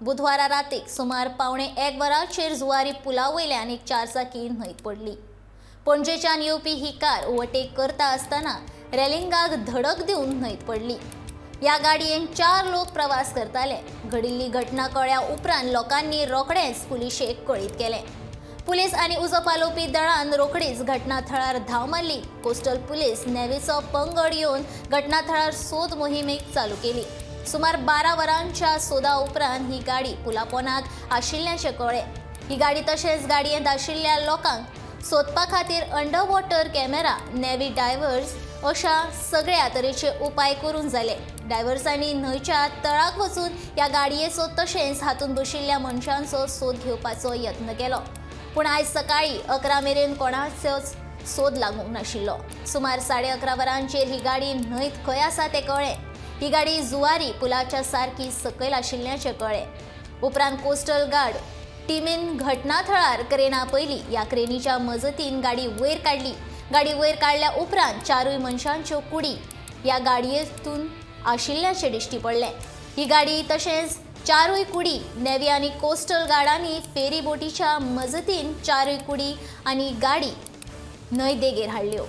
बुधवारा रातीक सुमार पावणे 1 वरांचेर जुवारी पुला वयल्यान एक चारचाकी न्हंयत पडली। पणजेच्यान येवपी ही कार ओव्हरटेक करता आसतना रेलिंगाक धडक दिवन न्हंयत पडली। ह्या गाडयेन 4 लोक प्रवास करताले। घडिल्ली घटना कळ्ळ्या उपरांत लोकांनी रोखडेंच पुलिशेक कळीत केलें। पुलीस आनी उजो पालोवपी दळान रोखडीच घटनाथळार धांव मारली। कोस्टल पुलीस नेव्हीचो पंगड येवन घटनाथळार सोद मोहिमेक चालू केली। सुमार 12 वरांच्या सोदा उपरांत ही गाडी पुला पोंदाक आशिल्ल्याचें कळ्ळें। ही गाडी तशेंच गाडयेंत आशिल्ल्या लोकांक सोदपा खातीर under water camera, navy divers अशा सगळ्या तरेचे उपाय करून जाले। डायव्हर्सांनी न्हंयच्या तळाक वचून ह्या गाडयेचो तशेंच हातूंत बशिल्ल्या मनशांचो सोद घेवपाचो यत्न केलो, पूण आयज सकाळीं 11 मेरेन कोणाचोच सोद लागूंक नाशिल्लो। सुमार 11:30 वरांचेर ही गाडी न्हंयत खंय आसा तें कळ्ळें। ही गाडी जुवारी पुलाच्या सारकी सकयल आशिल्ल्याचें कळ्ळें। उपरांत कोस्टल गार्ड टिमीन घटनाथळार क्रेना पयली ह्या क्रेनीच्या मजतीन गाडी वयर काडली। गाडी वयर काडल्या उपरांत 4 मनशांच्यो कुडी ह्या गाडयेंतून आशिल्ल्याचें दिश्टी पडलें। ही गाडी तशेंच 4 कुडी नेव्ही आनी कोस्टल गार्डांनी फेरी बोटीच्या मजतीन 4 कुडी आनी गाडी न्हंय देगेर हाडल्यो।